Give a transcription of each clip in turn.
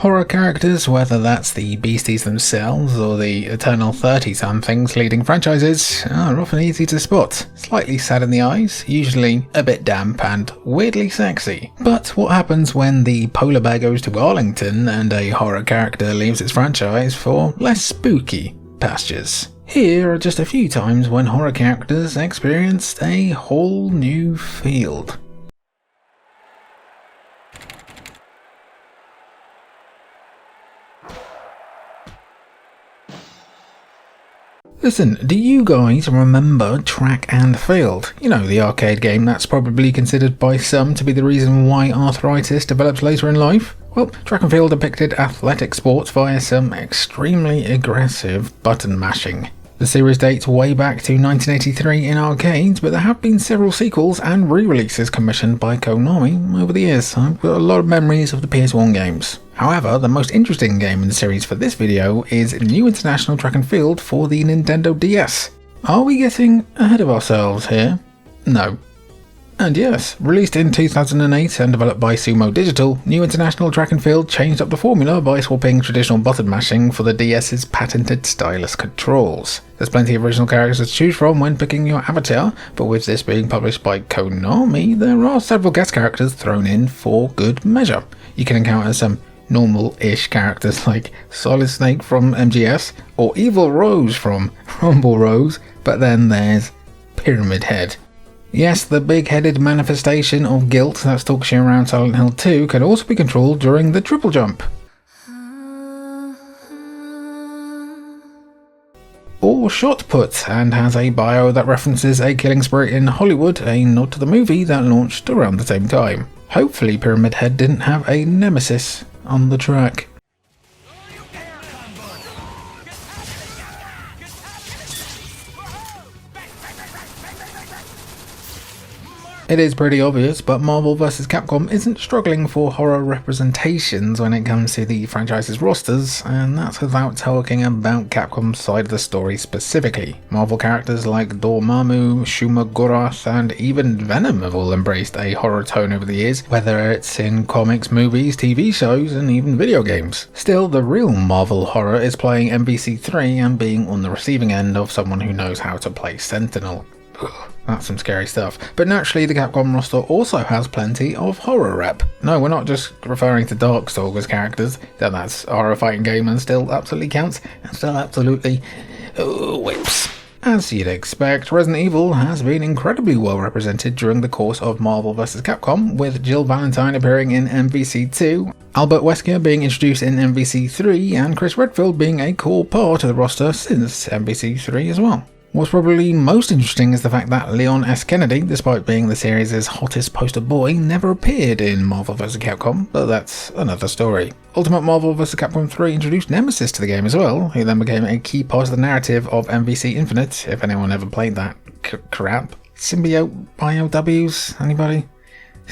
Horror characters, whether that's the beasties themselves or the eternal 30-somethings leading franchises, are often easy to spot. Slightly sad in the eyes, usually a bit damp and weirdly sexy. But what happens when the polar bear goes to Arlington and a horror character leaves its franchise for less spooky pastures? Here are just a few times when horror characters experienced a whole new field. Listen, do you guys remember Track and Field? You know, the arcade game that's probably considered by some to be the reason why arthritis develops later in life? Well, Track and Field depicted athletic sports via some extremely aggressive button mashing. The series dates way back to 1983 in arcades, but there have been several sequels and re-releases commissioned by Konami over the years. I've got a lot of memories of the PS1 games. However, the most interesting game in the series for this video is New International Track and Field for the Nintendo DS. Are we getting ahead of ourselves here? No. And yes, released in 2008 and developed by Sumo Digital, New International Track and Field changed up the formula by swapping traditional button mashing for the DS's patented stylus controls. There's plenty of original characters to choose from when picking your avatar, but with this being published by Konami, there are several guest characters thrown in for good measure. You can encounter some normal-ish characters like Solid Snake from MGS or Evil Rose from Rumble Rose, but then there's Pyramid Head. Yes, the big-headed manifestation of guilt that stalks you around Silent Hill 2 can also be controlled during the triple jump. Or Shot Put, and has a bio that references a killing spree in Hollywood, a nod to the movie that launched around the same time. Hopefully Pyramid Head didn't have a Nemesis on the track. It is pretty obvious, but Marvel vs. Capcom isn't struggling for horror representations when it comes to the franchise's rosters, and that's without talking about Capcom's side of the story specifically. Marvel characters like Dormammu, Shuma Gorath, and even Venom have all embraced a horror tone over the years, whether it's in comics, movies, TV shows, and even video games. Still, the real Marvel horror is playing MVC3 and being on the receiving end of someone who knows how to play Sentinel. That's some scary stuff. But naturally, the Capcom roster also has plenty of horror rep. No, we're not just referring to Darkstalkers characters, though that's a horror fighting game and still absolutely counts, and still absolutely whips. As you'd expect, Resident Evil has been incredibly well represented during the course of Marvel vs. Capcom, with Jill Valentine appearing in MVC2, Albert Wesker being introduced in MVC3, and Chris Redfield being a core part of the roster since MVC3 as well. What's probably most interesting is the fact that Leon S. Kennedy, despite being the series' hottest poster boy, never appeared in Marvel vs. Capcom, but that's another story. Ultimate Marvel vs. Capcom 3 introduced Nemesis to the game as well, who then became a key part of the narrative of MVC Infinite, if anyone ever played that crap. Symbiote BioWs, anybody?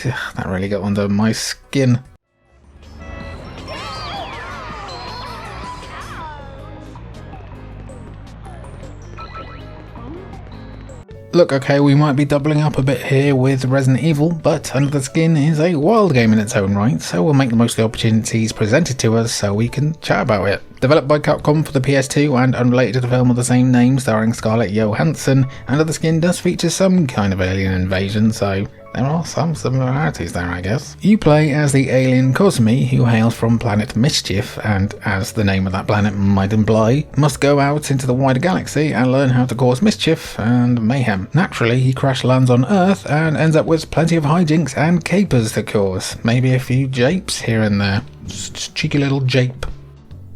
That really got under my skin. Look, okay, we might be doubling up a bit here with Resident Evil, but Under the Skin is a wild game in its own right, so we'll make the most of the opportunities presented to us so we can chat about it. Developed by Capcom for the PS2 and unrelated to the film of the same name starring Scarlett Johansson, Under the Skin does feature some kind of alien invasion, so there are some similarities there, I guess. You play as the alien Cosmi, who hails from planet Mischief, and, as the name of that planet might imply, must go out into the wider galaxy and learn how to cause mischief and mayhem. Naturally, he crash lands on Earth and ends up with plenty of hijinks and capers to cause. Maybe a few japes here and there. Just cheeky little jape.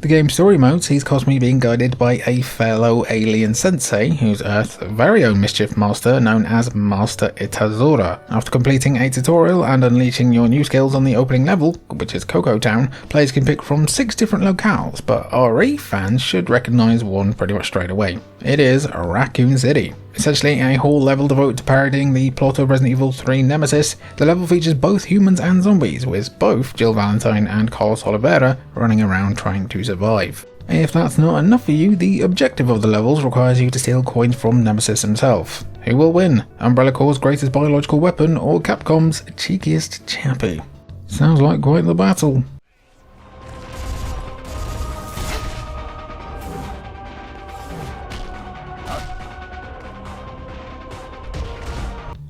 The game's story mode sees Cosmi being guided by a fellow alien sensei, who's Earth's very own mischief master known as Master Itazora. After completing a tutorial and unleashing your new skills on the opening level, which is Coco Town, players can pick from 6 different locales, but RE fans should recognise one pretty much straight away. It is Raccoon City. Essentially a whole level devoted to parodying the plot of Resident Evil 3 Nemesis, the level features both humans and zombies, with both Jill Valentine and Carlos Oliveira running around trying to survive. If that's not enough for you, the objective of the levels requires you to steal coins from Nemesis himself. Who will win? Umbrella Corps' greatest biological weapon, or Capcom's cheekiest chappy? Sounds like quite the battle.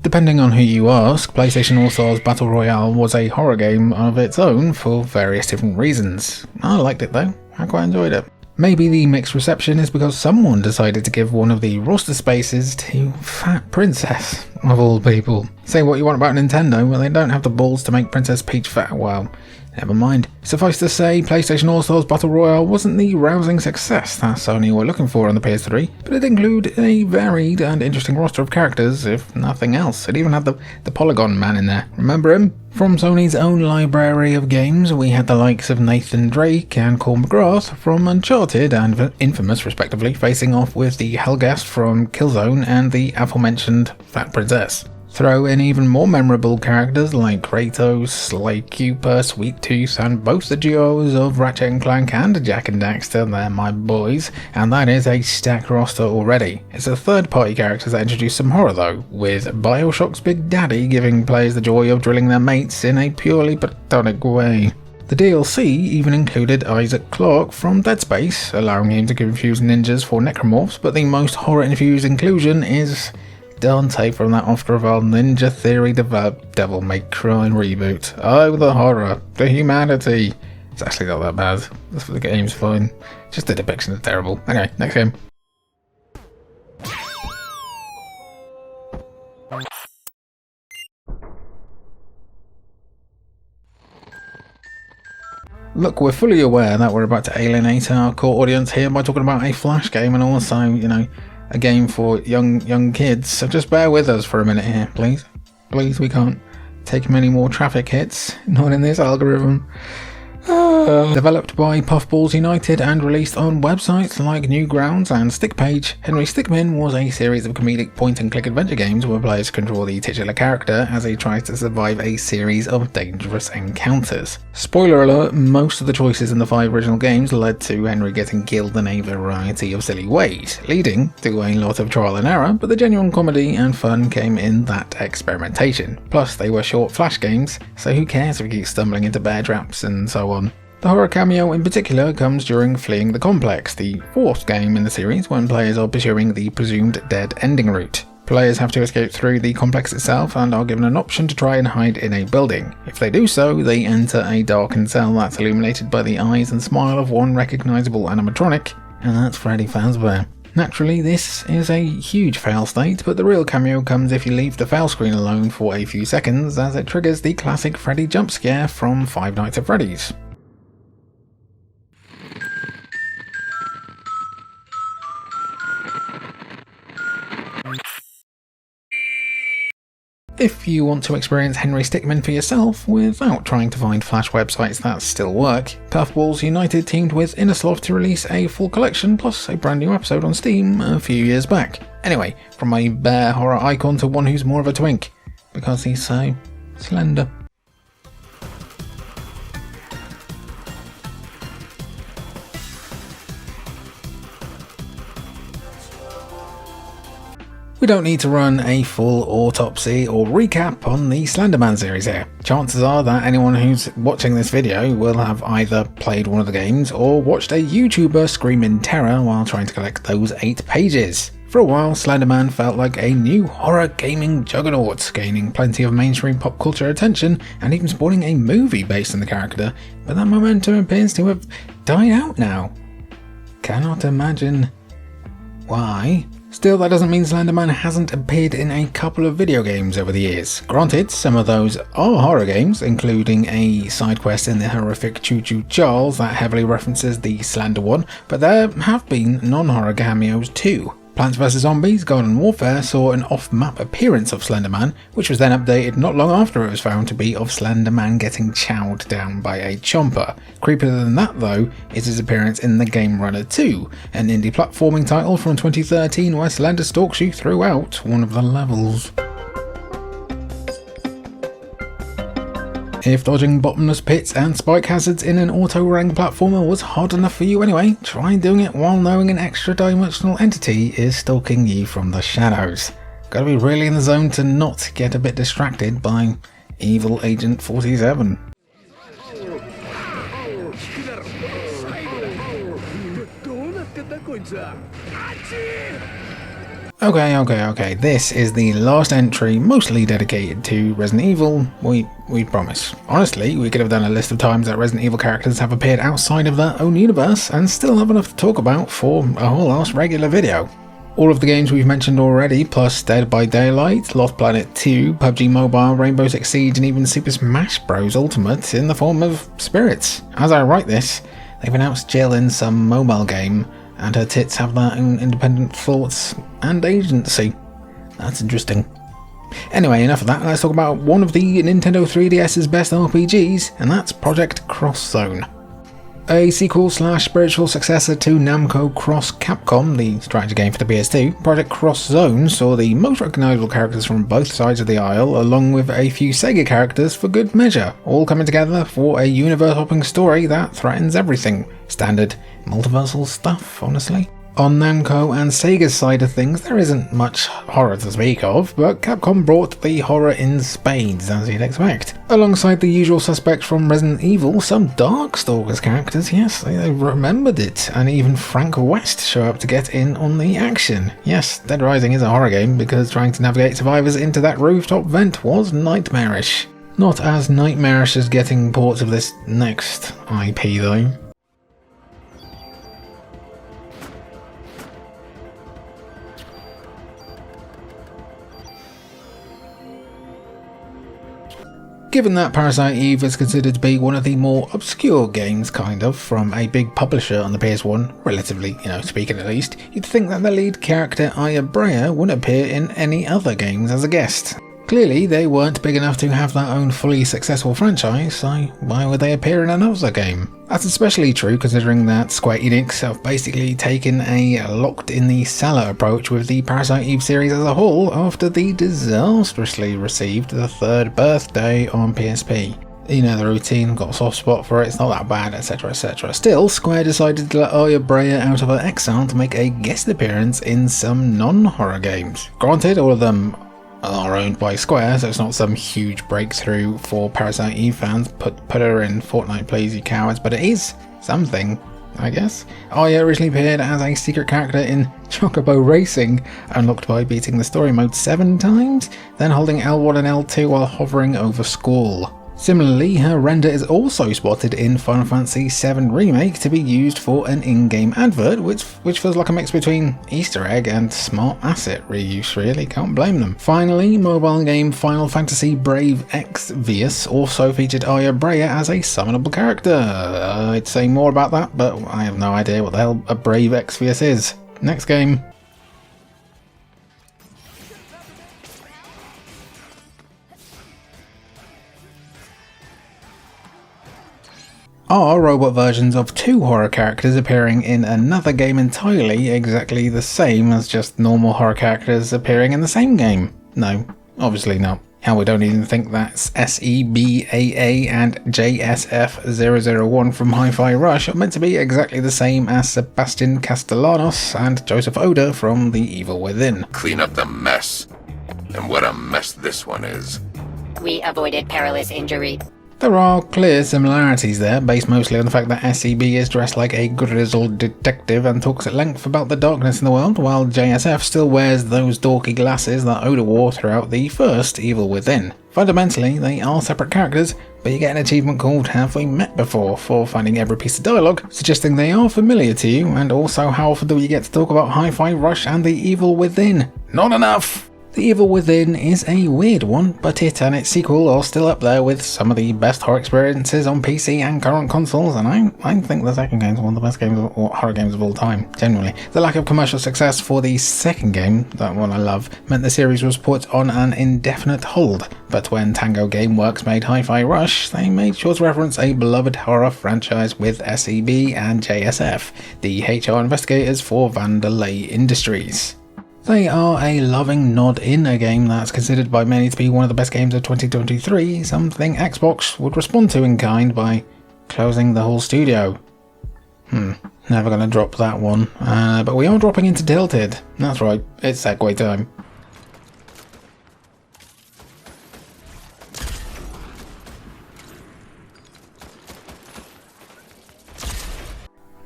Depending on who you ask, PlayStation All-Stars Battle Royale was a horror game of its own for various different reasons. I liked it though, I quite enjoyed it. Maybe the mixed reception is because someone decided to give one of the roster spaces to Fat Princess, of all people. Say what you want about Nintendo, but they don't have the balls to make Princess Peach fat. Well, never mind. Suffice to say, PlayStation All-Stars Battle Royale wasn't the rousing success that Sony were looking for on the PS3, but it included a varied and interesting roster of characters, if nothing else. It even had the Polygon Man in there. Remember him? From Sony's own library of games, we had the likes of Nathan Drake and Cole McGrath from Uncharted and Infamous, respectively, facing off with the Helghast from Killzone and the aforementioned Fat Princess. Throw in even more memorable characters like Kratos, Sly Cooper, Sweet Tooth, and both the duos of Ratchet & Clank and Jak and Daxter, they're my boys, and that is a stacked roster already. It's the third-party characters that introduce some horror though, with Bioshock's Big Daddy giving players the joy of drilling their mates in a purely platonic way. The DLC even included Isaac Clarke from Dead Space, allowing him to confuse ninjas for necromorphs, but the most horror-infused inclusion is Dante from that oft-reviled Ninja Theory developed Devil May Cry reboot. Oh, the horror, the humanity. It's actually not that bad. The game's fine. Just the depictions are terrible. Anyway, next game. Look, we're fully aware that we're about to alienate our core audience here by talking about a Flash game and also, you know, a game for young kids, so just bear with us for a minute here, please. Please, we can't take many more traffic hits, not in this algorithm. Developed by Puffballs United and released on websites like Newgrounds and Stickpage, Henry Stickmin was a series of comedic point-and-click adventure games where players control the titular character as he tries to survive a series of dangerous encounters. Spoiler alert, most of the choices in the 5 original games led to Henry getting killed in a variety of silly ways, leading to a lot of trial and error, but the genuine comedy and fun came in that experimentation. Plus, they were short Flash games, so who cares if you keep stumbling into bear traps and so on. The horror cameo in particular comes during Fleeing the Complex, the 4th game in the series when players are pursuing the presumed dead ending route. Players have to escape through the complex itself and are given an option to try and hide in a building. If they do so, they enter a darkened cell that's illuminated by the eyes and smile of one recognisable animatronic, and that's Freddy Fazbear. Naturally, this is a huge fail state, but the real cameo comes if you leave the fail screen alone for a few seconds, as it triggers the classic Freddy jump scare from Five Nights at Freddy's. If you want to experience Henry Stickmin for yourself without trying to find Flash websites that still work, Puffballs United teamed with Innersloth to release a full collection plus a brand new episode on Steam a few years back. Anyway, from a bear horror icon to one who's more of a twink, because he's so slender. We don't need to run a full autopsy or recap on the Slenderman series here. Chances are that anyone who's watching this video will have either played one of the games or watched a YouTuber scream in terror while trying to collect those 8 pages. For a while, Slenderman felt like a new horror gaming juggernaut, gaining plenty of mainstream pop culture attention and even spawning a movie based on the character, but that momentum appears to have died out now. Cannot imagine why. Still, that doesn't mean Slenderman hasn't appeared in a couple of video games over the years. Granted, some of those are horror games, including a side quest in the horrific Choo Choo Charles that heavily references the Slender one, but there have been non-horror cameos too. Plants vs Zombies Garden Warfare saw an off-map appearance of Slenderman, which was then updated not long after it was found to be of Slenderman getting chowed down by a chomper. Creepier than that though is his appearance in The Game Runner 2, an indie platforming title from 2013 where Slender stalks you throughout one of the levels. If dodging bottomless pits and spike hazards in an auto-rank platformer was hard enough for you anyway, try doing it while knowing an extra-dimensional entity is stalking you from the shadows. Gotta be really in the zone to not get a bit distracted by Evil Agent 47. Okay, this is the last entry mostly dedicated to Resident Evil, we promise. Honestly, we could have done a list of times that Resident Evil characters have appeared outside of their own universe and still have enough to talk about for a whole last regular video. All of the games we've mentioned already, plus Dead by Daylight, Lost Planet 2, PUBG Mobile, Rainbow Six Siege and even Super Smash Bros. Ultimate in the form of spirits. As I write this, they've announced Jill in some mobile game, and her tits have their own independent thoughts and agency. That's interesting. Anyway, enough of that, let's talk about one of the Nintendo 3DS's best RPGs, and that's Project Cross Zone. A sequel/spiritual successor to Namco Cross Capcom, the strategy game for the PS2, Project Cross Zone saw the most recognisable characters from both sides of the aisle, along with a few Sega characters for good measure, all coming together for a universe-hopping story that threatens everything. Standard multiversal stuff, honestly. On Namco and Sega's side of things, there isn't much horror to speak of, but Capcom brought the horror in spades, as you'd expect. Alongside the usual suspects from Resident Evil, some Darkstalkers characters, yes, they remembered it, and even Frank West show up to get in on the action. Yes, Dead Rising is a horror game, because trying to navigate survivors into that rooftop vent was nightmarish. Not as nightmarish as getting ports of this next IP though. Given that Parasite Eve is considered to be one of the more obscure games, from a big publisher on the PS1, relatively, speaking at least, you'd think that the lead character Aya Brea wouldn't appear in any other games as a guest. Clearly, they weren't big enough to have their own fully successful franchise, so why would they appear in another game? That's especially true considering that Square Enix have basically taken a locked-in-the-cellar approach with the Parasite Eve series as a whole after the disastrously received The Third Birthday on PSP. You know the routine, got a soft spot for it, it's not that bad, etc, etc. Still, Square decided to let Aya Brea out of her exile to make a guest appearance in some non-horror games. Granted, all of them are owned by Square, so it's not some huge breakthrough for Parasite Eve fans. Put her in Fortnite please, you cowards, but it is something, I guess. Aya originally appeared as a secret character in Chocobo Racing, unlocked by beating the story mode 7 times, then holding L1 and L2 while hovering over Squall. Similarly, her render is also spotted in Final Fantasy VII Remake to be used for an in-game advert, which feels like a mix between Easter egg and smart asset reuse, really, can't blame them. Finally, mobile game Final Fantasy Brave Exvius also featured Aya Brea as a summonable character. I'd say more about that, but I have no idea what the hell a Brave Exvius is. Next game. Are robot versions of two horror characters appearing in another game entirely exactly the same as just normal horror characters appearing in the same game? No, obviously not. Hell, we don't even think that SEBAA and JSF001 from Hi-Fi Rush are meant to be exactly the same as Sebastian Castellanos and Joseph Oda from The Evil Within. Clean up the mess. And what a mess this one is. We avoided perilous injury. There are clear similarities there, based mostly on the fact that SEB is dressed like a grizzled detective and talks at length about the darkness in the world, while JSF still wears those dorky glasses that Oda wore throughout the first Evil Within. Fundamentally, they are separate characters, but you get an achievement called Have We Met Before for finding every piece of dialogue, suggesting they are familiar to you, and also how often do we get to talk about Hi-Fi Rush and The Evil Within? Not enough! The Evil Within is a weird one, but it and its sequel are still up there with some of the best horror experiences on PC and current consoles, and I think the second game is one of the best horror games of all time, generally. The lack of commercial success for the second game, that one I love, meant the series was put on an indefinite hold, but when Tango Gameworks made Hi-Fi Rush, they made sure to reference a beloved horror franchise with SEB and JSF, the HR investigators for Vandelay Industries. They are a loving nod in a game that's considered by many to be one of the best games of 2023, something Xbox would respond to in kind by closing the whole studio. Never gonna drop that one, but we are dropping into Tilted. That's right, it's segue time.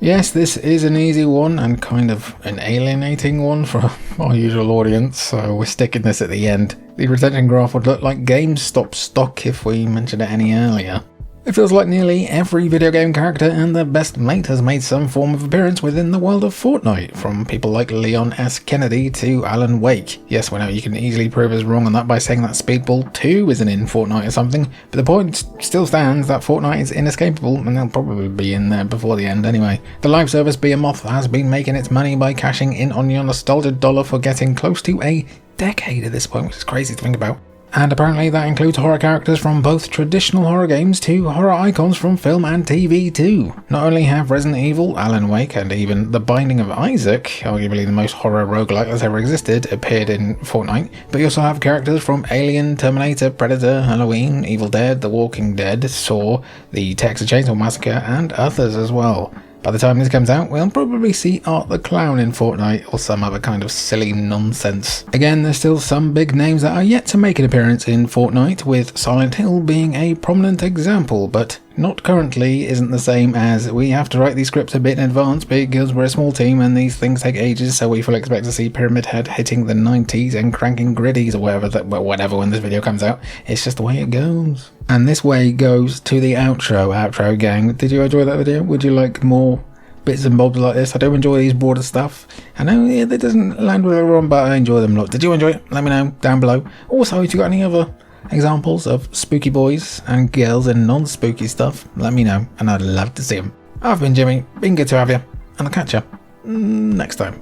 Yes, this is an easy one and kind of an alienating one for our usual audience, so we're sticking this at the end. The retention graph would look like GameStop stock if we mentioned it any earlier. It feels like nearly every video game character and their best mate has made some form of appearance within the world of Fortnite, from people like Leon S. Kennedy to Alan Wake. Yes, we know you can easily prove us wrong on that by saying that Speedball 2 isn't in Fortnite or something, but the point still stands that Fortnite is inescapable and they'll probably be in there before the end anyway. The live service Behemoth has been making its money by cashing in on your nostalgia dollar for getting close to a decade at this point, which is crazy to think about. And apparently that includes horror characters from both traditional horror games to horror icons from film and TV too. Not only have Resident Evil, Alan Wake, and even The Binding of Isaac, arguably the most horror roguelike that's ever existed, appeared in Fortnite, but you also have characters from Alien, Terminator, Predator, Halloween, Evil Dead, The Walking Dead, Saw, the Texas Chainsaw Massacre, and others as well. By the time this comes out, we'll probably see Art the Clown in Fortnite or some other kind of silly nonsense. Again, there's still some big names that are yet to make an appearance in Fortnite, with Silent Hill being a prominent example, but not currently isn't the same as we have to write these scripts a bit in advance because we're a small team and these things take ages, so we fully expect to see Pyramid Head hitting the 90s and cranking griddies or whatever when this video comes out. It's just the way it goes. And this way goes to the outro gang. Did you enjoy that video? Would you like more bits and bobs like this? I do enjoy these broader stuff. I know it doesn't land with everyone, but I enjoy them a lot. Did you enjoy it? Let me know down below. Also, if you got any other examples of spooky boys and girls and non-spooky stuff, let me know and I'd love to see them. I've been Jimmy, been good to have you, and I'll catch you next time.